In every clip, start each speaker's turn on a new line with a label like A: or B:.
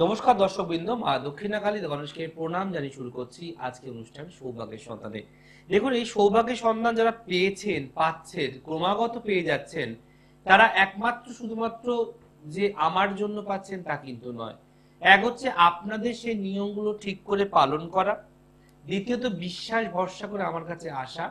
A: নমস্কার দর্শকবৃন্দ, মা দক্ষিণাকালী গণেশকে প্রণাম জানিয়ে শুরু করছি আজকে অনুষ্ঠান সৌভাগ্যের সন্তানে। দেখুন, এই সৌভাগ্যের সন্তান যারা পেয়েছেন, পাচ্ছেন, ক্রমাগত পেয়ে যাচ্ছেন, তারা একমাত্র শুধুমাত্র যে আমার জন্য পাচ্ছেন তা কিন্তু নয়। এক হচ্ছে আপনাদের সেই নিয়মগুলো ঠিক করে পালন করা, দ্বিতীয়ত বিশ্বাস ভরসা করে আমার কাছে আসা,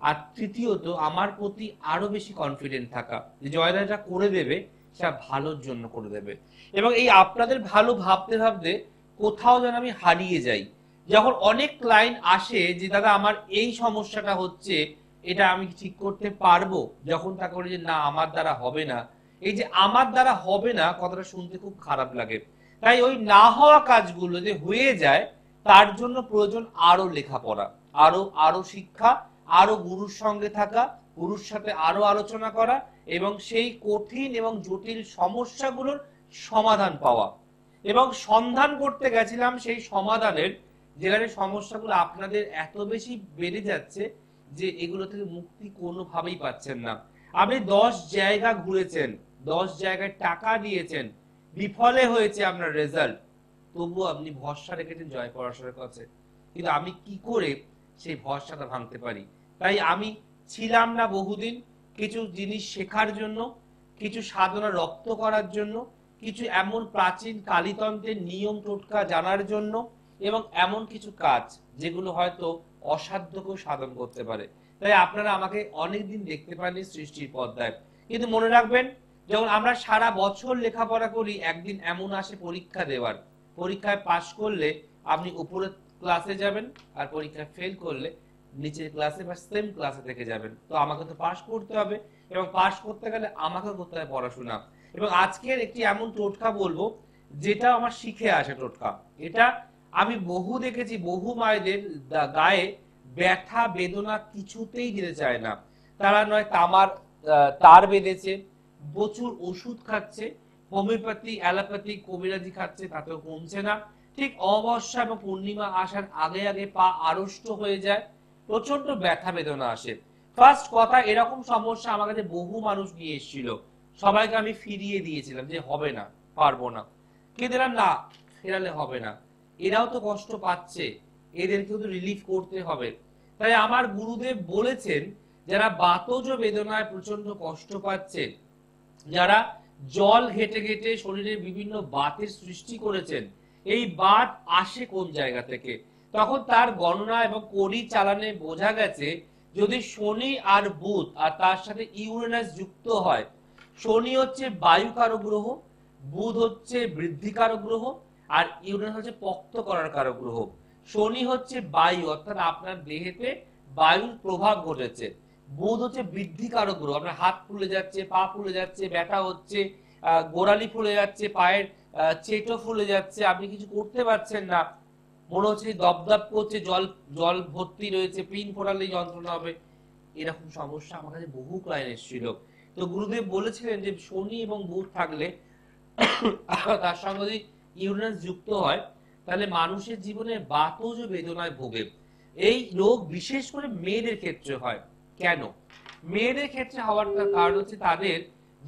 A: আর তৃতীয়ত আমার প্রতি আরো বেশি কনফিডেন্ট থাকা যে জয়দা এটা করে দেবে, সেটা ভালোর জন্য করে দেবে। এবং এই আপনাদের ভালো ভাবতে ভাবতে কোথাও যেন আমি হারিয়ে যাই। যখন অনেক ক্লায়েন্ট আসে যে দাদা আমার এই সমস্যাটা হচ্ছে, এটা আমি ঠিক করতে পারবো, যখন তাকে বলি যে না আমার দ্বারা হবে না, এই যে আমার দ্বারা হবে না কথাটা শুনতে খুব খারাপ লাগে। তাই ওই না হওয়া কাজগুলো যে হয়ে যায়, তার জন্য প্রয়োজন আরো লেখাপড়া, আরো আরো শিক্ষা, আরো গুরুর সঙ্গে থাকা, গুরুর সাথে আরো আলোচনা করা, এবং সেই কঠিন এবং জটিল সমস্যাগুলোর সমাধান পাওয়া। এবং সন্ধান করতে গেছিলাম সেই সমাধানের, যেখানে সমস্যাগুলো আপনাদের এত বেশি বেড়ে যাচ্ছে যে এগুলো থেকে মুক্তি কোনোভাবেই পাচ্ছেন না। আপনি 10 জায়গা ঘুরেছেন, 10 জায়গায় টাকা দিয়েছেন, বিফলে হয়েছে আপনার রেজাল্ট, তবুও আপনি ভরসা রেখেছেন জয় পরাশরের কাছে। কিন্তু আমি কি করে সেই ভরসাটা ভাঙতে পারি? তাই আমি ছিলাম না বহুদিন কিছু জিনিস শেখার জন্য, কিছু সাধনা রপ্ত করার জন্য, কিছু এমন প্রাচীন কালীতন্ত্রের নিয়ম টোটকা জানার জন্য, এবং এমন কিছু কাজ যেগুলো হয়তো অসাধ্যকেও সাধন করতে পারে। তাই আপনারা আমাকে অনেকদিন দেখতে পাননি সৃষ্টির পর্দায়। কিন্তু মনে রাখবেন, যখন আমরা সারা বছর লেখাপড়া করি, একদিন এমন আসে পরীক্ষা দেওয়ার, পরীক্ষায় পাশ করলে আপনি উপরের ক্লাসে যাবেন, আর পরীক্ষায় ফেল করলে নিচের ক্লাসে বা সেম ক্লাসে থেকে যাবেন। তো আমাকে তো পাশ করতে হবে, এবং পাশ করতে গেলে আমাকে করতে হবে পড়াশোনা। এবং আজকের একটি এমন টোটকা বলবো, যেটা আমার শিখে আসে টোটকা। এটা আমি বহু দেখেছি, বহু মায়েদের গায়ে ব্যথা বেদনা কিছুতেই যেতে চায় না। তারা নয় তামার তার বেঁধেছে, প্রচুর ওষুধ খাচ্ছে, হোমিওপ্যাথি অ্যালোপ্যাথি কবিরাজি খাচ্ছে, তাতেও কমছে না। ঠিক অমাবস্যা এবং পূর্ণিমা আসার আগে আগে পা আড়ষ্ট হয়ে যায়, প্রচন্ড ব্যথা বেদনা আসে। ফার্স্ট কথা, এরকম সমস্যা আমার কাছে বহু মানুষ নিয়ে এসেছিল, সবাইকে আমি ফিরিয়ে দিয়েছিলাম যে হবে না, পারবো না। কে দিলাম না, ফেরালে হবে না, এরাও তো কষ্ট পাচ্ছে, এদেরকেও তো রিলিফ করতে হবে। তাই আমার গুরুদেব বলেছেন, যারা বাতজ বেদনায় প্রচন্ড কষ্ট পাচ্ছে, যারা জল ঘেটে ঘেটে শরীরে বিভিন্ন বাতের সৃষ্টি করেছেন, এই বাত আসে কোন জায়গা থেকে, তখন তার গণনা এবং কড়ি চালানে বোঝা গেছে, যদি শনি আর বুধ আর তার সাথে ইউরেনাস যুক্ত হয়, শনি হচ্ছে বায়ুকারক গ্রহ, বুধ হচ্ছে বৃদ্ধিকারক গ্রহ, আর ইউরেনাস হচ্ছে পক্ত করার কারক গ্রহ। শনি হচ্ছে বায়ু, অর্থাৎ আপনার দেহেতে বায়ুর প্রভাব ঘটেছে। বুধ হচ্ছে বৃদ্ধিকারক গ্রহ, আপনার হাত ফুলে যাচ্ছে, পা ফুলে যাচ্ছে, ব্যথা হচ্ছে, গোড়ালি ফুলে যাচ্ছে, পায়ের চেটো ফুলে যাচ্ছে, আপনি কিছু করতে পারছেন না, মনে হচ্ছে দপদপ করছে, জল জল ভর্তি রয়েছে, পিন ফোটালেই যন্ত্রণা হবে। এরকম সমস্যা আমার কাছে বহু ক্লায়েন্ট এসেছিল। তো গুরুদেব বলেছিলেন যে শনি এবং বুধ থাকলে, তার সঙ্গে যদি ইউরেনাস যুক্ত হয়, তাহলে মানুষের জীবনে বাতজ বেদনায় ভোগে। এই রোগ বিশেষ করে মেয়েদের ক্ষেত্রে হয়। কেন মেয়েদের ক্ষেত্রে হওয়ার কারণ হচ্ছে তাদের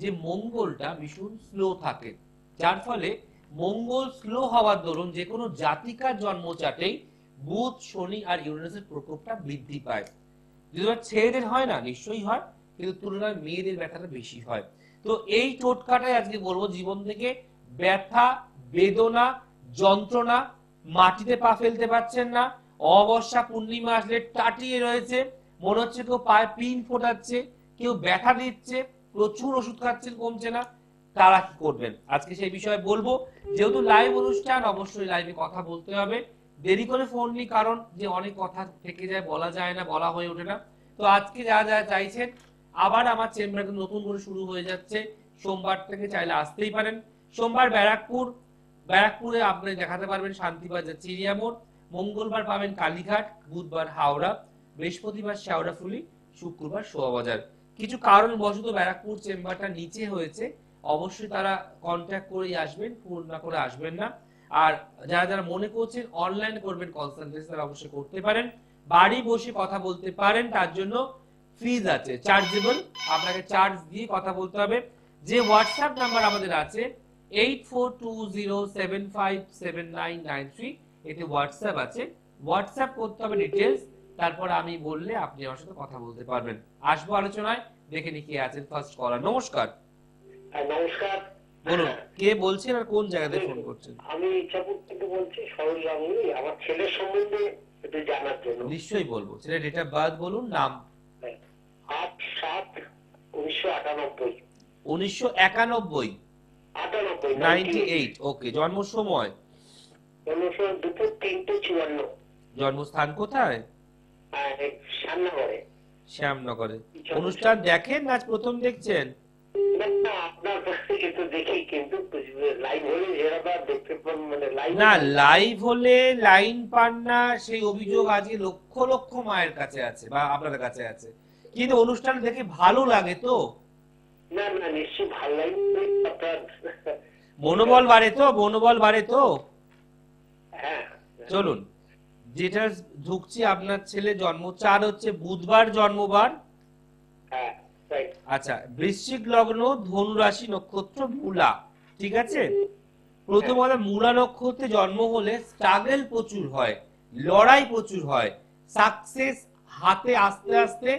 A: যে মঙ্গলটা ভীষণ স্লো থাকে, যার ফলে মঙ্গল স্লো হওয়ার দরুন যে কোনো জাতিকার জন্মচাটেই বুধ শনি আর ইউরেনাসের প্রকোপটা বৃদ্ধি পায়। যদি ছেলেদের হয় না, নিশ্চয়ই হয়, কিন্তু তুলনায় মেয়েদের ব্যথাটা বেশি হয়। তো এই টোটকাটাই আজকে বলবো, জীবন থেকে ব্যথা বেদনা যন্ত্রণা, মাটিতে পা ফেলতে পারছেন না, অমাবস্যা পূর্ণিমা আসলে টাটিয়ে রয়েছে, মনে হচ্ছে কেউ পায়ে পিন ফোটাচ্ছে, কেউ ব্যথা দিচ্ছে, প্রচুর ওষুধ খাচ্ছেন কমছে না, তারা কি করবেন আজকে সেই বিষয়ে বলবো। যেহেতু লাইভ অনুষ্ঠান, অবশ্যই লাইভে কথা বলতে হবে। দেরি করে ফোন নি, কারণ যে অনেক কথা থেকে যায়, বলা যায় না, বলা হয়ে ওঠে না। তো আজকে যা যা চাইছেন, আবার আমার চেম্বার নতুন করে শুরু হয়ে যাচ্ছে, সোমবার থেকে চাইলে আসতেই পারেন। সোমবার ব্যারাকপুরে আপনি দেখাতে পারবেন শান্তিবাজার চিড়িয়া মোড়, মঙ্গলবার পাবেন কালীঘাট, বুধবার হাওড়া, বৃহস্পতিবার শেওড়াফুলি, শুক্রবার শোভাবাজার। কিছু কারণবশত ব্যারাকপুর চেম্বারটা নিচে হয়েছে, অবশ্যই তারা কন্ট্যাক্ট করেই আসবেন, ফোন না করে আসবেন না। আর যারা যারা মনে করছেন অনলাইন করবেন কনসালটেন্সি, তারা অবশ্যই করতে পারেন, বাড়ি বসে কথা বলতে পারেন। তার জন্য ফিজ আছে, চার্জেবল, আপনাকে চার্জ দিয়ে কথা বলতে হবে। যে হোয়াটসঅ্যাপ নাম্বার আমাদের আছে, 8420757993, এতে হোয়াটসঅ্যাপ আছে, হোয়াটসঅ্যাপ করতে হবে ডিটেলস, তারপর আমি বললে আপনি আমার সাথে কথা বলতে পারবেন। আসবো আলোচনায়, দেখে নি কে আছেন ফার্স্ট কলার। নমস্কার।
B: নমস্কার।
A: বলুন কে বলছেন আর কোন জায়গা থেকে ফোন করছেন?
B: আমি ইচ্ছাপুর থেকে বলছি, সরোজ গাঙ্গুলি। আমার ছেলের সম্বন্ধে একটু জানার জন্য।
A: নিশ্চয়ই বলবো। ছেলে ডেট অফ বার্থ বলুন, নাম।
B: 8/7/1998।
A: 1991, 98। ওকে, জন্ম সময়?
B: দুপুর 3:54।
A: জন্মস্থান কোথায়?
B: শ্যামনগরে।
A: শ্যামনগরে। অনুষ্ঠান দেখেন না প্রথম দেখছেন?
B: আপনার তো দেখি, কিন্তু লাইভ হলে যেটা দেখতে পান, মানে লাইভ
A: না, লাইভ হলে লাইন পান না, সেই অভিযোগ আজকে লক্ষ লক্ষ মায়ের কাছে আছে বা আপনাদের কাছে আছে, কিন্তু অনুষ্ঠান দেখে ভালো লাগে তো?
B: না না, নিশ্চয়ই ভালো লাগে। আপনার
A: মনোবল বাড়ে তো, মনোবল বাড়ে তো।
B: হ্যাঁ,
A: চলুন যেটা ঢুকছি, আপনার ছেলে জন্ম 4 হচ্ছে বুধবার জন্মবার।
B: হ্যাঁ, রাইট।
A: আচ্ছা, বৃশ্চিক লগ্ন, ধনু রাশি, নক্ষত্র মূলা, ঠিক আছে? প্রথম কথা, মূলা নক্ষত্রে জন্ম হলে স্ট্রাগল প্রচুর হয়, লড়াই প্রচুর হয়, সাকসেস হাতে আস্তে আস্তে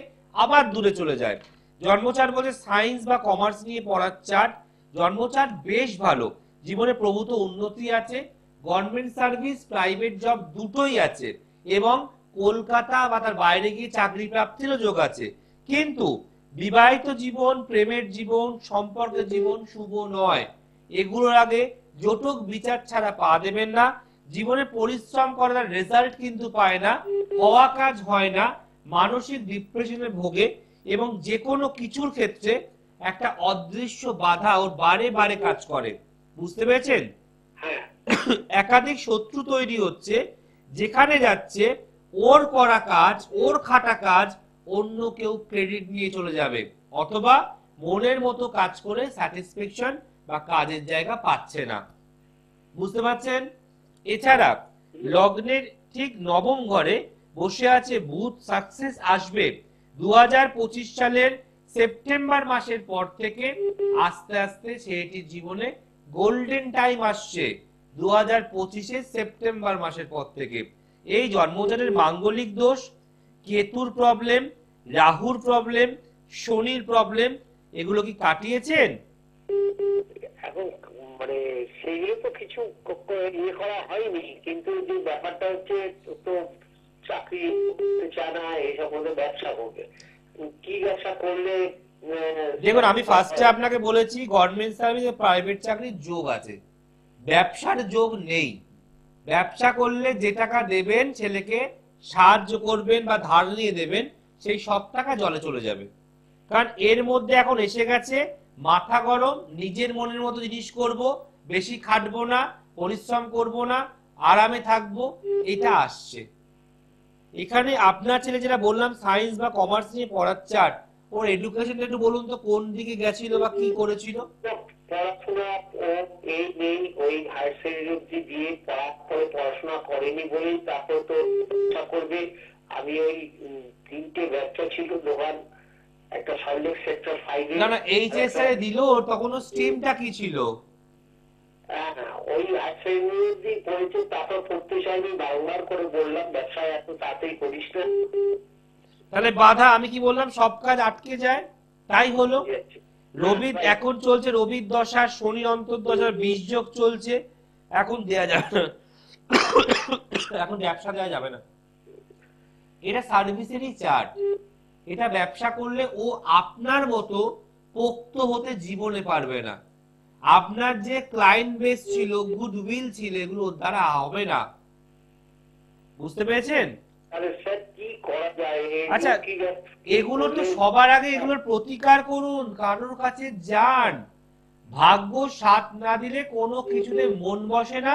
A: আবার দূরে চলে যায়। জন্মচার বলতে সায়েন্স বা কমার্স নিয়ে পড়ার চার্ট। জন্মচার বেশ ভালো, জীবনে প্রভূত উন্নতি আছে, গভর্নমেন্ট সার্ভিস প্রাইভেট জব দুটোই আছে, এবং কলকাতা বা তার বাইরে গিয়ে চাকরি প্রাপ্তিরও যোগ আছে। কিন্তু বিবাহিত জীবন, প্রেমের জীবন, সম্পর্কের জীবন শুভ নয়। এগুলোর আগে জটক বিচার ছাড়া পা দেবেন না। জীবনে পরিশ্রম করার রেজাল্ট কিন্তু পায় না, হওয়া কাজ হয় না, মানসিক ডিপ্রেশনে ভোগে, এবং যে কোনো কিছুর ক্ষেত্রে একটা অদৃশ্য বাধা ওর বারে বারে কাজ করে। বুঝতে পেরেছেন? একাধিক শত্রু তৈরি হচ্ছে, যেখানে যাচ্ছে ওর করা কাজ, ওর খাটা কাজ অন্য কেউ ক্রেডিট নিয়ে চলে যাবে, অথবা মনের মতো কাজ করে স্যাটিসফ্যাকশন বা কাজের জায়গা পাচ্ছে না। বুঝতে পারছেন? এছাড়া লগ্নের ঠিক নবম ঘরে বসে আছে বুধ, সাকসেস আসবে 2025 সালের সেপ্টেম্বর মাসের পর থেকে। আস্তে আস্তে ছেলেটির জীবনে গোল্ডেন টাইম আসছে 2025 সেপ্টেম্বর মাসের পর থেকে। এই জন্মচারের মাঙ্গলিক দোষ, কেতুর প্রবলেম, রাহুর প্রবলেম, শনির প্রবলেম, এগুলো কি কাটিয়েছেন?
B: এখন মানে সেইগুলো তো কিছু ইয়ে করা হয়নি, কিন্তু যে ব্যাপারটা হচ্ছে, তো চাকরি চায় না, এইসব মধ্যে ব্যবসা করবে। কি ব্যবসা করলে?
A: দেখুন, আমি ফার্স্টে আপনাকে বলেছি গভর্নমেন্ট সার্ভিস প্রাইভেট চাকরির যোগ আছে, ব্যবসার যোগ নেই। ব্যবসা করলে যে টাকা দেবেন, ছেলেকে সাহায্য করবেন বা ধার নিয়ে দেবেন, সেই সব টাকা জলে চলে যাবে। কারণ এর মধ্যে এখন এসে গেছে মাথা গরম, নিজের মনের মতো জিনিস করব, বেশি খাটবো না, পরিশ্রম করব না, আরামে থাকবো, এটা আসছে। এখানে আপনার ছেলে যেটা বললাম সায়েন্স বা কমার্স নিয়ে পড়ার চার্ট, ওর এডুকেশনটা একটু বলুন তো, কোন দিকে গেছিল বা কি করেছিল?
B: পড়াশোনা এই নেই, ওই হায়ার সেকেন্ডারি দিয়ে তারপরে পড়াশোনা করেনি বলেই তারপর তো করবে। আমি ওই 3টে ব্যবসা ছিল, দোকান, একটা সল্টলেক সেক্টর 5 এ।
A: না না, এইচএস এ দিল, তখন ওর স্ট্রিমটা কি ছিল?
B: ওই হায়ার সেকেন্ডারি পড়েছে, তারপর পড়তে চাইনি, বারবার করে বললাম ব্যবসায় এত তাড়াতাড়ি করিস না।
A: তাহলে বাধা, আমি কি বললাম, সব কাজ আটকে যায়, তাই হলো। রবি এখন চলছে রবির দশা, শনি অন্তর্দশা, 20 যোগ চলছে, এখন দেয়া যাবে না, এখন ব্যবসা দেওয়া যাবে না। এটা সার্ভিসেরই চার্ট, এটা ব্যবসা করলে ও আপনার মতো পোক্ত হতে জীবনে পারবে না। আপনার যে ক্লায়েন্ট বেস ছিল, গুডউইল ছিল, এগুলো দ্বারা হবে না। বুঝতে পেরেছেন? আচ্ছা, এগুলো তো সবার আগে এগুলোর প্রতিকার করুন, কারোর কাছে যান। ভাগ্য সাথ না দিলে কোনো কিছুতে মন বসে না,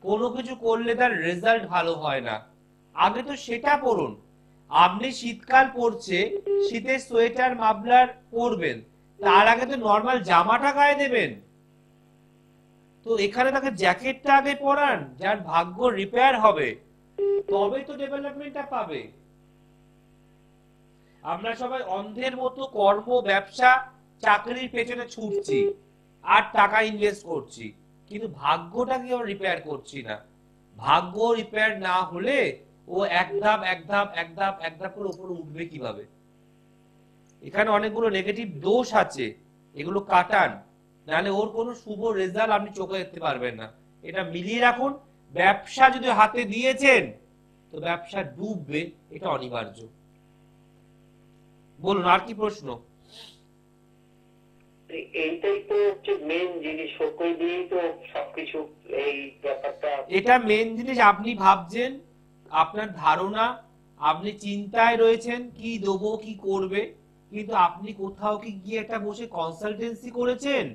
A: কোনো কিছু করলে তার রেজাল্ট ভালো হয় না। আগে তো সেটা পড়ুন। আপনি শীতকাল পড়ছে, শীতের সোয়েটার মাফলার পরবেন, তার আগে তো নর্মাল জামাটা গায়ে দেবেন। তো এখানে তাকে জ্যাকেটটা আগে পরান, যার ভাগ্য রিপেয়ার হবে, তবে তো ডেভেলপমেন্টটা পাবে। আমরা সবাই অন্ধের মতো কর্ম, ব্যবসা, চাকরির পেছনে ছুটছি আর টাকা ইনভেস্ট করছি। কিন্তু ভাগ্যটাকে আমরা রিপেয়ার করছি না। ভাগ্য রিপেয়ার না হলে ও এক ধাপ এক ধাপ এক ধাপ এক ধাপ করে উপরে উঠবে কিভাবে? এখানে অনেকগুলো নেগেটিভ দোষ আছে, এগুলো কাটান, নাহলে ওর কোনো শুভ রেজাল্ট আপনি চোখে দেখতে পারবেন না। এটা মিলিয়ে রাখুন। ব্যবসা যদি হাতে দিয়েছেন তো ব্যবসা ডুববে, এটা অনিবার্য। বলুন আর কি প্রশ্ন?
B: এইটাই তো হচ্ছে মেন জিনিস, সকল দিয়েই তো সবকিছু এই ব্যাপারটা।
A: এটা মেন জিনিস। আপনি ভাবছেন, আপনার ধারণা, আপনি চিন্তায় রয়েছেন কি দেবো কি করবে, কিন্তু আপনি কোথাও কি গিয়ে একটা বসে কনসালটেন্সি করেছেন?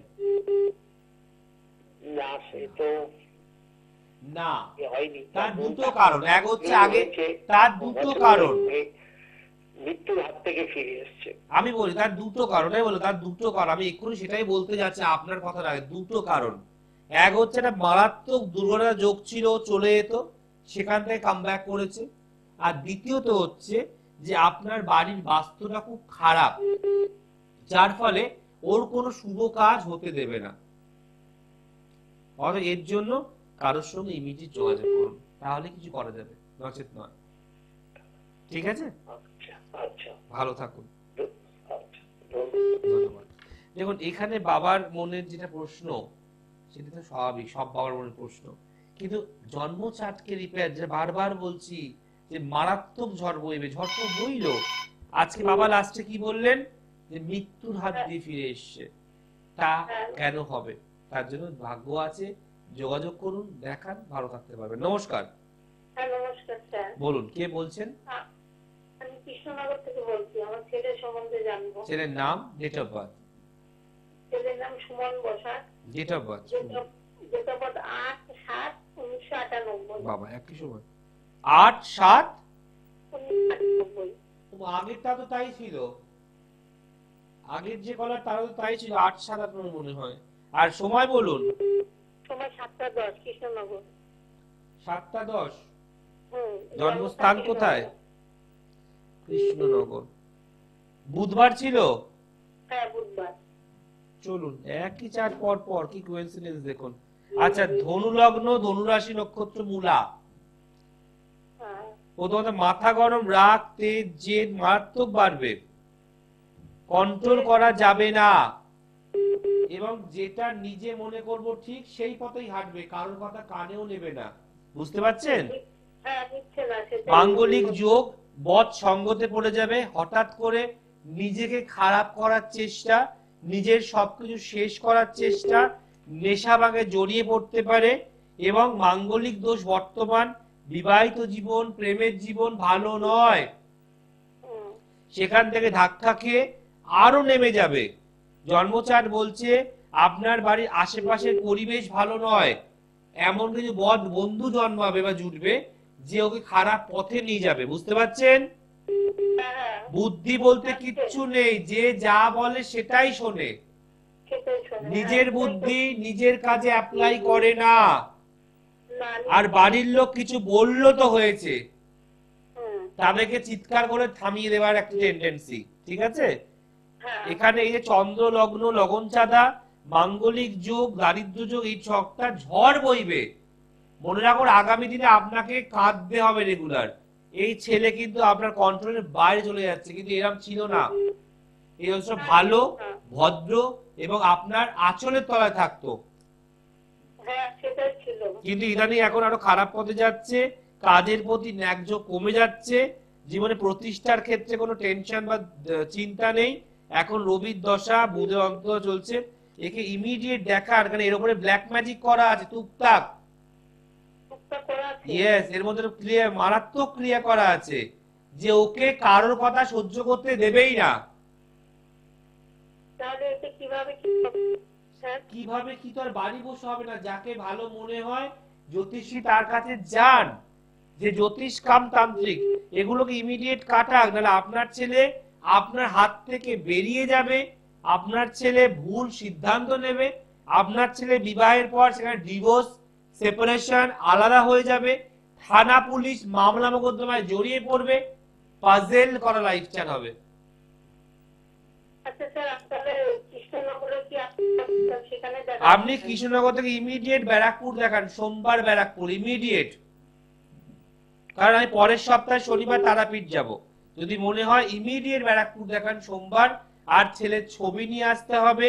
B: না, সে তো
A: না।
B: হয়নি।
A: তার দুটো কারণ, এক হচ্ছে আগে, তার দুটো কারণ
B: মৃত্যুর হাত থেকে ফিরে এসছে।
A: আমি বলি তার দুটো কারণ, তার দুটো কারণ, আমি এক্ষুনি সেটাই বলতে যাচ্ছি আপনার কথার আগে। দুটো কারণ, এক হচ্ছে একটা মারাত্মক দুর্ঘটনা যোগ ছিল, চলে যেত, সেখান থেকে কামব্যাক করেছে। আর দ্বিতীয়ত হচ্ছে যে আপনার বাড়ির বাস্তুটা খুব খারাপ, যার ফলে ওর কোনো শুভ কাজ হতে দেবে না। এর জন্য কারোর সঙ্গে ইমিডিয়েট যোগাযোগ করুন, তাহলে কিছু করা যাবে, নচেত নয়। ঠিক আছে,
B: আচ্ছা,
A: ভালো থাকুন,
B: আচ্ছা,
A: ধন্যবাদ। দেখুন এখানে বাবার মনের যেটা প্রশ্ন, সেটা তো স্বাভাবিক, সব বাবার মনের প্রশ্ন, কিন্তু জন্ম চাটকে রিপেয়ার, যে বারবার বলছি যে মারাত্মক ঝড় বইবে, ঝড় তো বইল। আজকে বাবা লাস্টে কি বললেন? যে মৃত্যুর হাত দিয়ে ফিরে এসছে। তা কেন হবে? তার জন্য ভাগ্য আছে, যোগাযোগ করুন, দেখান, ভালো থাকতে পারবেন। নমস্কার।
C: হ্যাঁ, নমস্কার স্যার।
A: বলুন কে বলছেন?
C: আমি কৃষ্ণনগর থেকে বলছি, আমার ছেলের সম্বন্ধে জানবো।
A: ছেলের নাম, ডেট অফ বার্থ?
C: ছেলের নাম Suman Basak.
A: Date of birth?
C: Date of birth 8/7/1998।
A: বাবা একই সময়, 8/7/1998। আগেরটা তো তাই ছিল, আগের যে কলার তারও তো তাই ছিল, 8/7 আপনার মনে হয়। আর সময় বলুন।
C: সময় 7টা 10, কৃষ্ণনগর।
A: 7টা 10। জন্মস্থান কোথায়? কৃষ্ণনগর। বুধবার ছিল?
C: হ্যাঁ, বুধবার।
A: চলুন একই চার পর পর, কি কোইন্সিডেন্স দেখুন। আচ্ছা, ধনু লগ্ন, ধনু রাশি, নক্ষত্র মূলা। প্রথমত মাথা গরম, রাগ, তেজ, জেদ মারাত্মক বাড়বে, কন্ট্রোল করা যাবে না, এবং যেটা নিজে মনে করব ঠিক সেই পথেই হাঁটবে, কারোর কথা কানেও নেবে না। বুঝতে পারছেন? মাঙ্গলিক যোগ, বদ সঙ্গতে পড়ে যাবে, হঠাৎ করে নিজেকে খারাপ করার চেষ্টা, নিজের সবকিছু শেষ করার চেষ্টা, নেশা ভাঙে জড়িয়ে পড়তে পারে, এবং মাঙ্গলিক দোষ বর্তমান, বিবাহিত জীবন, প্রেমের জীবন ভালো নয়, সেখান থেকে ধাক্কা খেয়ে আরো নেমে যাবে। জন্মচাট বলছে আপনার বাড়ির আশেপাশের পরিবেশ ভালো নয়, এমন কিছু বদ বন্ধু জন্মাবে বা জুটবে যে ওকে খারাপ পথে নিয়ে যাবে। বুঝতে পারছেন? বুদ্ধি বলতে কিচ্ছু নেই, যে যা বলে সেটাই শোনে, নিজের বুদ্ধি নিজের কাজে অ্যাপ্লাই করে না। আর বাড়ির লোক কিছু বললো তো হয়েছে, তাদেরকে চিৎকার করে থামিয়ে দেওয়ার একটা টেন্ডেন্সি। ঠিক আছে, এখানে এই যে চন্দ্র লগ্ন, লগন চাঁদা, মাঙ্গলিক যোগ, দারিদ্র যোগ, এই ছকটা ঝড় বইবে। মনে রাখুন আগামী দিনে আপনাকে কাঁদতে হবে রেগুলার। এই ছেলে কিন্তু আপনার কন্ট্রোলের বাইরে চলে যাচ্ছে, কিন্তু এরকম ছিল না। এই হচ্ছে ভালো, ভদ্র, এবং আপনার আঁচলের তলায় থাকতো, কিন্তু ইদানিং এখন আরো খারাপ পথে যাচ্ছে, কাজের প্রতি ন্যায্য কমে যাচ্ছে, জীবনে প্রতিষ্ঠার ক্ষেত্রে কোনো টেনশন বা চিন্তা নেই। এখন রবির দশা, বুধের অন্তর চলছে, একে ইমিডিয়েট দেখার, কারণ এর উপরে ব্ল্যাক ম্যাজিক করা আছে, টুকটাক। ইয়েস, এর মধ্যে ক্রিয়া, মারাত্মক ক্রিয়া করা আছে, যে ওকে কারোর কথা সহ্য করতে দেবেই না।
C: তাহলে এটা কিভাবে
A: কিভাবে কি, তোর বাড়ি বসে হবে না। যাকে ভালো মনে হয় জ্যোতিষী, তার কাছে যান, যে জ্যোতিষ কাম তান্ত্রিক, এগুলোকে ইমিডিয়েট কাটাক, নাহলে আপনার ছেলে আপনার হাত থেকে বেরিয়ে যাবে, আপনার ছেলে ভুল সিদ্ধান্ত নেবে, আপনার ছেলে বিবাহের পর সেখানে ডিভোর্স, সেপারেশন, আলাদা হয়ে যাবে, থানা পুলিশ মামলা মোকদ্দমায় জড়িয়ে পড়বে, পাজেল করা লাইফস্টাইল হবে।
C: আচ্ছা স্যার, আপনাদের কৃষ্ণনগরে কি সেখানে
A: আপনি কৃষ্ণনগর থেকে ইমিডিয়েট ব্যারাকপুর দেখান, সোমবার ব্যারাকপুর ইমিডিয়েট। কারণ আমি পরের সপ্তাহে শনিবার তারাপীঠ যাব। যদি মনে হয় ইমিডিয়েট ব্যারাকপুর দেখান সোমবার। আর ছেলের ছবি নিয়ে আসতে হবে,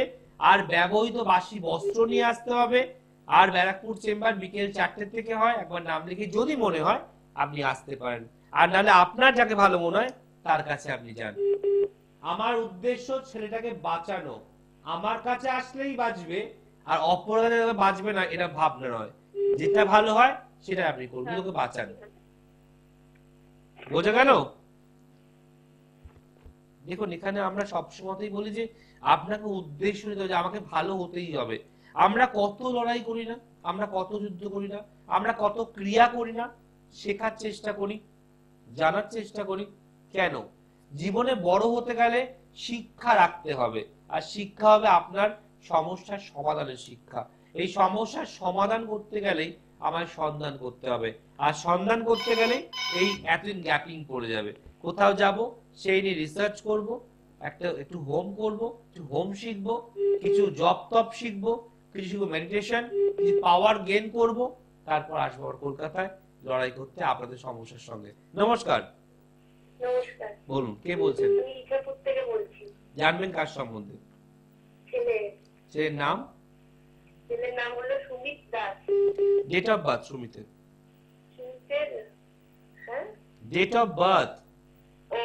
A: আর ব্যবহৃত বাসি বস্ত্র নিয়ে আসতে হবে। আর ব্যারাকপুর চেম্বার বিকেল 4টে থেকে হয়, একবার নাম লিখে যদি মনে হয় আপনি আসতে পারেন। আর নাহলে আপনার যাকে ভালো মনে হয় তার কাছে আপনি যান। আমার উদ্দেশ্য ছেলেটাকে বাঁচানো। আমার কাছে আসলেই বাঁচবে, আর অপরাধে বাঁচবে না এটা ভাবনা নয়। যেটা ভালো হয় সেটা আপনি করুন, ওকে বাঁচান। বোঝা গেল? দেখুন এখানে আমরা সবসময়তেই বলি যে আপনাকে উদ্দেশ্য নিতে হবে যে আমাকে ভালো হতেই হবে। আমরা কত লড়াই করি না, আমরা কত যুদ্ধ করি না, আমরা কত ক্রিয়া করি না, শেখার চেষ্টা করি, জানার চেষ্টা করি। কেন? জীবনে বড় হতে গেলে শিক্ষা রাখতে হবে, আর শিক্ষা হবে আপনার সমস্যার সমাধানের শিক্ষা। এই সমস্যার সমাধান করতে গেলেই আমায় সন্ধান করতে হবে, আর সন্ধান করতে গেলে এই এতদিন গ্যাপিং পড়ে যাবে। কোথাও যাব, সেই নিয়ে রিসার্চ করব, একটু হোম করব, একটু হোম শিখবো, কিছু জব টপ শিখবো, কিছু মেডিটেশন, কিছু পাওয়ার গেইন করব, তারপর আসবো কলকাতায় লড়াই করতে আপনাদের সমস্যার সঙ্গে। নমস্কার।
C: নমস্কার,
A: বলুন, কে বলছেন?
C: আমি ইছাপুর থেকে বলছি।
A: জানবেন কার সম্বন্ধে? ছেলের নাম?
C: ছেলের নাম হলো Sumit Das.
A: Date of birth সুমিতের?
C: সুমিতের, হ্যাঁ,
A: ডেট অফ বার্থ?
C: ও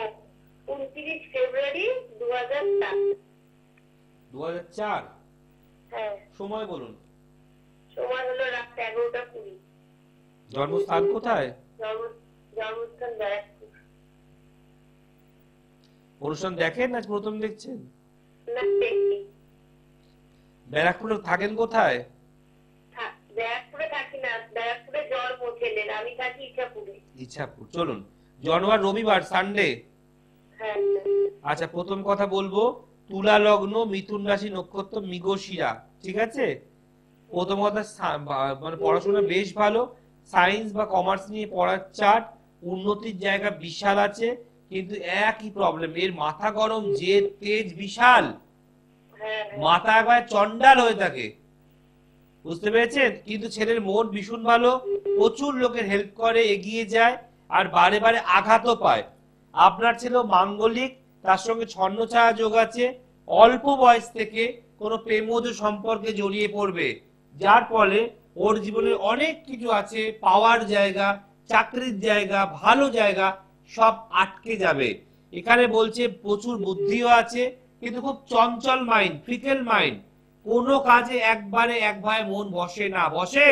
C: 29 ফেব্রুয়ারি 2004।
A: 2004?
C: হ্যাঁ।
A: সময় বলুন।
C: সময় হলো রাত 11:20।
A: জন্মস্থান কোথায়?
C: জন্মস্থান ব্যারাকপুর।
A: অনুষ্ঠান দেখেন না প্রথম দেখছেন?
C: না, দেখি।
A: ব্যারাকপুরে থাকেন কোথায়?
C: ব্যারাকপুরে থাকি না, ব্যারাকপুরে জন্ম ছেলের, আমি থাকি ইছাপুরে।
A: ইছাপুর। চলুন, জন্মবার রবিবার, সানডে?
C: হ্যাঁ।
A: আচ্ছা, প্রথম কথা বলবো, তুলা লগ্ন, মিথুন রাশি, নক্ষত্র মৃগশিরা, ঠিক আছে? প্রথম কথা, মানে পড়াশোনা বেশ ভালো, সায়েন্স বা কমার্স নিয়ে পড়ার চার্ট, উন্নতির জায়গা বিশাল আছে, কিন্তু একই প্রবলেম, এর মাথা গরম, জেদ তেজ বিশাল, মাথা একবার চন্ডাল হয়ে থাকে, বুঝতে পেরেছেন? কিন্তু ছেলের মন ভীষণ ভালো, প্রচুর লোকের হেল্প করে, এগিয়ে যায়, আর বারে বারে আঘাতও পায়। আপনার ছেলে মাঙ্গলিক, তার সঙ্গে ছন্নছায়া যোগ আছে, অল্প বয়স থেকে কোনো প্রেমজ সম্পর্কে জড়িয়ে পড়বে, যার ফলে ওর জীবনে অনেক কিছু আছে, পাওয়ার জায়গা, চাকরির জায়গা, ভালো জায়গা সব আটকে যাবে। এখানে বলছে প্রচুর বুদ্ধিও আছে, কিন্তু খুব চঞ্চল মাইন্ড, ফিকেল মাইন্ড, কোনো কাজে একবারে একভাবে মন বসে না। বসে?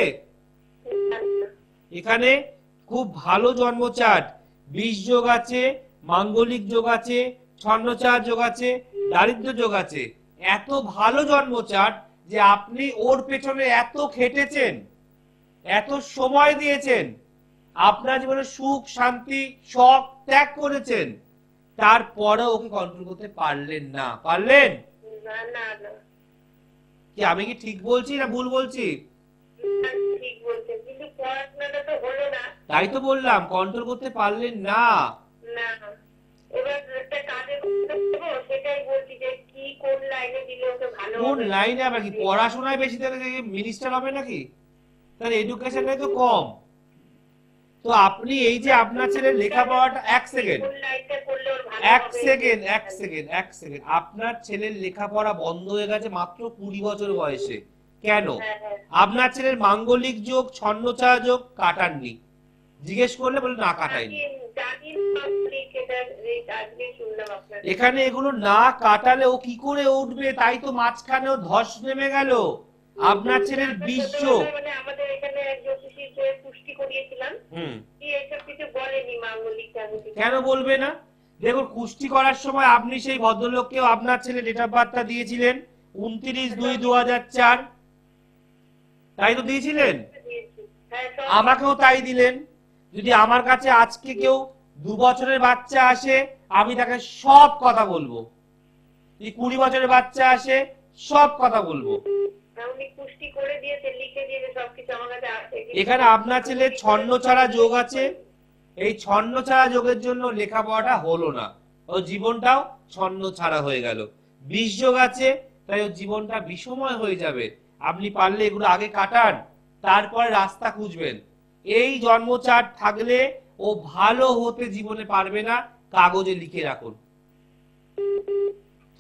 A: এখানে খুব ভালো জন্ম চার্ট, বিষ যোগ আছে, মাঙ্গলিক যোগ আছে, ছন্নছায়া যোগ আছে, দারিদ্র যোগ আছে। এত ভালো জন্ম চার্ট যে আপনি ওর পেছনে এত খেটেছেন, এত সময় দিয়েছেন, আপনার জীবনে সুখ শান্তি সব ত্যাগ করেছেন, তারপরে ওকে কন্ট্রোল করতে পারলেন না। পারলেন?
C: না না না।
A: কি আমি কি ঠিক বলছি না ভুল বলছি?
C: ঠিক বলছেন, কিন্তু পড়াশোনাটা তো হলো না।
A: তাই তো বললাম, কন্ট্রোল করতে পারলেন না।
C: না, এবার একটা কাজে করতে হবে, সেটাই বলছি যে কি কোন লাইনে দিলে ওকে ভালো হবে।
A: কোন লাইনে? আবার কি পড়াশোনায় বেশি তাহলে মিনিস্টার হবে নাকি? তাহলে এডুকেশনে তো কম। তো আপনি এই যে আপনার ছেলের লেখাপড়াটা, এক সেকেন্ড, আপনার ছেলের লেখাপড়া বন্ধ হয়ে গেছে মাত্র 20 বছর বয়সে। কেন? আপনার ছেলের মাঙ্গলিক যোগ, ছন্নছায়া যোগ কাটাননি? জিজ্ঞেস করলে বলে না কাটাইনি। এখানে এগুলো না কাটালে ও কি করে উঠবে? তাই তো মাঝখানেও ধস নেমে গেল। আপনার ছেলের বিষ যোগ,
C: মানে আমাদের এখানে জ্যোতিষীর যে পুষ্টি করিয়েছিলাম, কি এসব কিছু বলেনি মাঙ্গলিক।
A: কেন বলবে না? দেখুন, কুষ্টি করার সময় আপনি সেই ভদ্রলোককেও আপনার ছেলে ডেট অফ বার্থটা দিয়েছিলেন 29/2/2004, তাই তো দিয়েছিলেন? আমাকেও তাই দিলেন। যদি আমার কাছে আজকে কেউ 2 বছরের বাচ্চা আসে, আমি তাকে সব কথা বলবো। যদি 20 বছরের বাচ্চা আসে, সব কথা বলবো। এখানে আপনার ছেলে ছন্নছাড়া যোগ আছে, এই ছন্নছাড়া যোগের জন্য লেখাপড়াটা হলো না, ও জীবনটাও ছন্নছাড়া হয়ে গেল। বিষ যোগ আছে, তাই ওর জীবনটা বিষময় হয়ে যাবে। আপনি পারলে এগুলো আগে কাটান, তারপরে রাস্তা খুঁজবেন। এই জন্ম চার্ট থাকলে ও ভালো হতে জীবনে পারবে না, কাগজে লিখে রাখুন,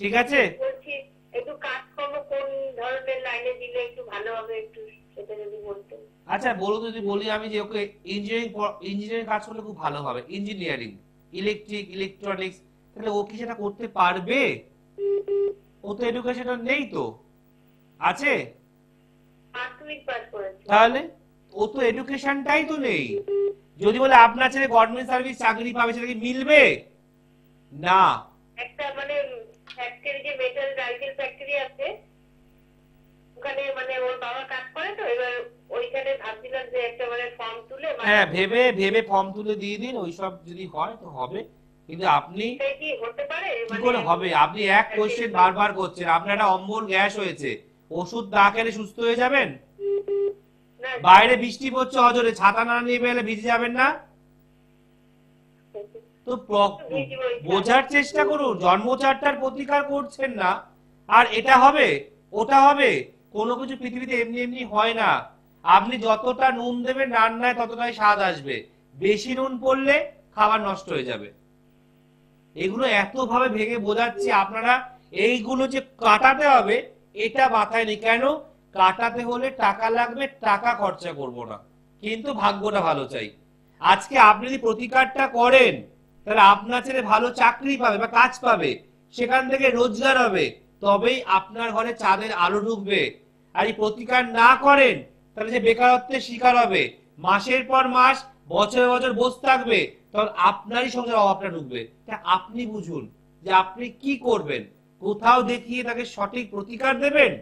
A: ঠিক আছে?
C: বলছি একটু কাজকর্ম কোন ধরনের লাইনে দিলে একটু ভালো হবে, একটু সেটা যদি বলতেন।
A: আচ্ছা বলুন, যদি বলি আমি যে ওকে ইঞ্জিনিয়ারিং কাজ করলে খুব ভালো হবে, ইঞ্জিনিয়ারিং, ইলেকট্রিক, ইলেকট্রনিক্স, তাহলে ও কি সেটা করতে পারবে? ও তো এডুকেশন নেই তো, আছে?
C: মাধ্যমিক পাস করেছে।
A: তাহলে ও তো এডুকেশনটাই তো নেই। যদি বলে আপনার ছেলে গভর্নমেন্ট সার্ভিস চাকরি পাবে, সেটা কি মিলবে? না।
C: একটা মানে ফ্যাক্টরি, যে মেটাল রাইফেল ফ্যাক্টরি আছে, ওখানে মানে ওর বাবা কাজ করে, তো এবার ওইখানে ভাবছিলাম যে একটা মানে ফর্ম তুলে
A: হ্যাঁ, ভেবে ভেবে ফর্ম তুলে দিয়ে দিন, ওইসব যদি হয় তো হবে। কিন্তু আপনি
C: সেটাই কি হতে পারে?
A: কি করে হবে? আপনি এক কোশ্চেন বারবার করছেন। আপনার একটা অম্বল গ্যাস হয়েছে, ওষুধ না খেলে সুস্থ হয়ে যাবেন?
C: না,
A: বাইরে বৃষ্টি পড়ছে অজরে, ছাতা না নিয়ে বেরোলে ভিজে যাবেন না? তো বোঝার চেষ্টা করুন, জন্মচারটার প্রতিকার করছেন না, আর এটা হবে ওটা হবে। কোনো কিছু পৃথিবীতে এমনি এমনি হয় না। আপনি যতটা নুন দেবেন রান্নায় ততটাই স্বাদ আসবে, বেশি নুন পড়লে খাবার নষ্ট হয়ে যাবে। এগুলো এত ভাবে ভেঙে বোঝাচ্ছি, আপনারা এইগুলো যে কাটাতে হবে এটা মাথায় নেই। কেন? কাটাতে হলে টাকা লাগবে, টাকা খরচা করব না, কিন্তু ভাগ্যটা ভালো চাই। আজকে আপনি যদি প্রতিকারটা করেন, তাহলে আপনার ছেলে ভালো চাকরি পাবে বা কাজ পাবে, সেখান থেকে রোজগার হবে, তবেই আপনার ঘরে চাঁদের আলো ঢুকবে। আর এই প্রতিকার না করেন, তাহলে যে বেকারত্বের শিকার হবে, মাসের পর মাস, বছরের বছর বসে থাকবে, তখন আপনারই সংসার অভাবটা ঢুকবে। তা আপনি বুঝুন যে আপনি কি করবেন। কোথাও দেখিয়ে তাকে সঠিক প্রতিকার দেবেন,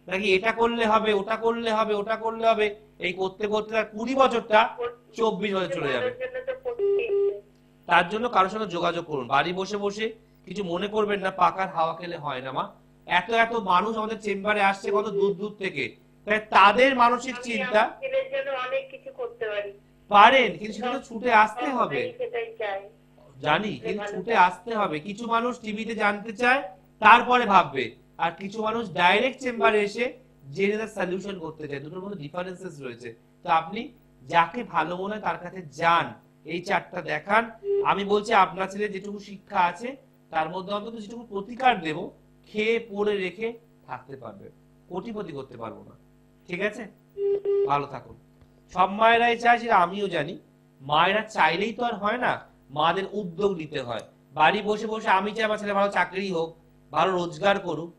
A: নাকি এটা করলে হবে, ওটা করলে হবে, ওটা করলে হবে, এই করতে করতে তার 20 বছরটা 24 বছর চলে যাবে। তার জন্য কারোর সঙ্গে যোগাযোগ করুন। বাড়ি বসে বসে কিছু মনে করবেন না, পাকার হাওয়া খেলে হয় না মা। এত এত মানুষ আমাদের চেম্বারে আসছে কত দূর দূর থেকে, তাই তাদের মানসিক চিন্তা।
C: ছেলের জন্য অনেক কিছু করতে পারি,
A: পারেন, কিন্তু সেটা তো ছুটে আসতে হবে।
C: সেটাই চাই।
A: জানি, কিন্তু ছুটে আসতে হবে। কিছু মানুষ টিভিতে জানতে চায়, তারপরে ভাববে, আর কিছু মানুষ ডাইরেক্ট চেম্বারে এসে জেনে তার সলিউশন করতে চায়। দুটোর মধ্যে ডিফারেন্সেস রয়েছে। তো আপনি যাকে ভালো মনে হয় তার কাছে যান, এই চারটা দেখান। আমি বলছি আপনার ছেলে যেটুকু শিক্ষা আছে তার মধ্যে অন্তত যেটুকু প্রতিকার দেব, খেয়ে পড়ে রেখে থাকতে পারবে, কোটিপতি করতে পারবো না, ঠিক আছে? ভালো থাকুন। সব মায়েরাই চায়, সেটা আমিও জানি। মায়েরা চাইলেই তো আর হয় না, মাদের উদ্যোগ নিতে হয়। বাড়ি বসে বসে আমি চাই আমার ছেলে ভালো চাকরি হোক, ভালো রোজগার করুক,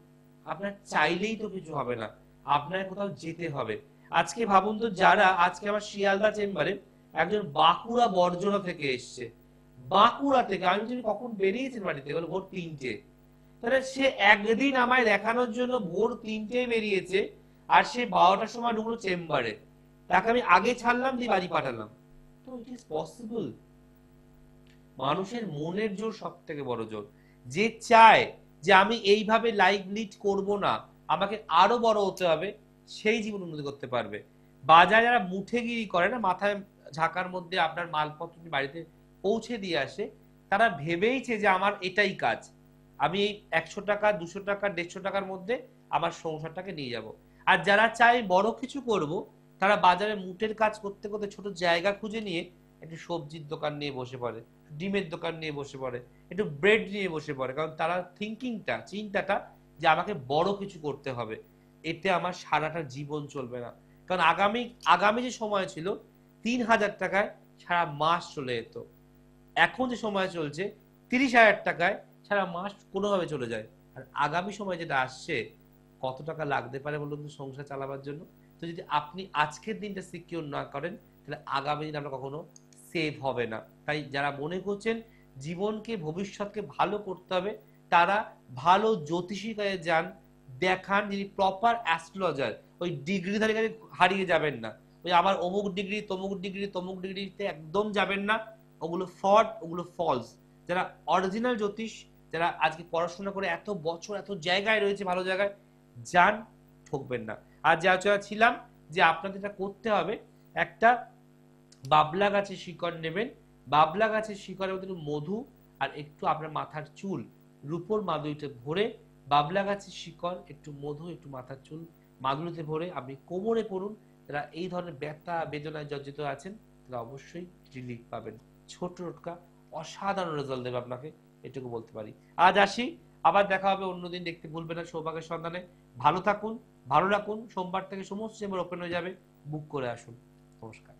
A: আপনার চাইলেই তো কিছু হবে না, আপনার কোথাও যেতে হবে। আজকে ভাবুন তো, যারা আজকে আমার শিয়ালদা চেম্বারে একজন বাঁকুড়া বর্জনা থেকে এসছে, বাঁকুড়া থেকে, আমি তুমি কখন বেরিয়েছেন বাড়িতে? বলে ভোর 3টে। তাহলে সে একদিন আমায় দেখানোর জন্য ভোর 3টে বেরিয়েছে, আর সে 12টার সময় ঢুকলো চেম্বারে। তাকে আমি আগে ছাড়লাম, দিয়ে বাড়ি পাঠালাম। তো ইট ইজ পসিবল। মানুষের মনের জোর সব থেকে বড় জোর। যে চায় যে আমি এইভাবে লাইফ লিড করব না, আমাকে আরো বড় হতে হবে, সেই জীবন উন্নতি করতে পারবে। বাজারে যারা মুঠেগিরি করে না, মাথায় ঝাঁকার মধ্যে আপনার মালপত্র বাড়িতে পৌঁছে দিয়ে আসে, তারা ভেবেইছে যে আমার এটাই কাজ, আমি এই 100 টাকা 200 টাকা 150 টাকার মধ্যে আমার সংসারটাকে নিয়ে যাব। আর যারা চায় বড় কিছু করব, তারা বাজারে মুঠের কাজ করতে করতে ছোট জায়গা খুঁজে নিয়ে একটু সবজির দোকান নিয়ে বসে পড়ে, ডিমের দোকান নিয়ে বসে পড়ে, একটু ব্রেড নিয়ে বসে পড়ে। কারণ তারা চিন্তাটা যে আমাকে বড় কিছু করতে হবে, এতে আমার সারাটা জীবন চলবে না। কারণ আগামী যে সময় ছিল 3000 টাকায় সারা মাস চলে যেত, এখন যে সময় চলছে 30,000 টাকায় সারা মাস কোনোভাবে চলে যায়। আর আগামী সময় যেটা আসছে, কত টাকা লাগতে পারে বলুন তো সংসার চালাবার জন্য? তো যদি আপনি আজকের দিনটা সিকিউর না করেন, তাহলে আগামী দিন আপনার কখনো সেভ হবে না। তাই যারা মনে করছেন জীবনকে, ভবিষ্যৎকে ভালো করতে হবে, তারা ভালো জ্যোতিষীর কাছে যান, দেখান, যিনি প্রপার অ্যাস্ট্রোলজার। ওই ডিগ্রিধারী কাছে হারিয়ে যাবেন না। ওই আমার অমুক ডিগ্রি তমুক ডিগ্রি তমুক ডিগ্রিতে একদম যাবেন না, ওগুলো ফ্রড, ওগুলো ফলস। যারা অরিজিনাল জ্যোতিষ, যারা আজকে পড়াশোনা করে এত বছর এত জায়গায় রয়েছে, ভালো জায়গায় যান, ঠকবেন না। আর যা ছিলাম যে আপনাদের এটা করতে হবে, একটা বাবলা গাছের শিকড় নেবেন, বাবলা গাছের শিকড়ের মধ্যে একটু মধু আর একটু আপনার মাথার চুল, রূপোর মাদুরিতে ভরে বাবলা গাছের শিকড়, একটু মধু, একটু মাথার চুল মাদুলিতে ভরে আপনি কোমরে পড়ুন। যারা এই ধরনের ব্যথা বেদনায় জর্জরিত আছেন তারা অবশ্যই রিলিফ পাবেন। ছোট টোটকা অসাধারণ রেজাল্ট দেবে আপনাকে, এটুকু বলতে পারি। আজ আসি, আবার দেখা হবে অন্যদিন। দেখতে ভুলবেন না সৌভাগ্যের সন্ধানে। ভালো থাকুন, ভালো রাখুন। সোমবার থেকে সমস্ত চেম্বার ওপেন হয়ে যাবে, বুক করে আসুন। নমস্কার।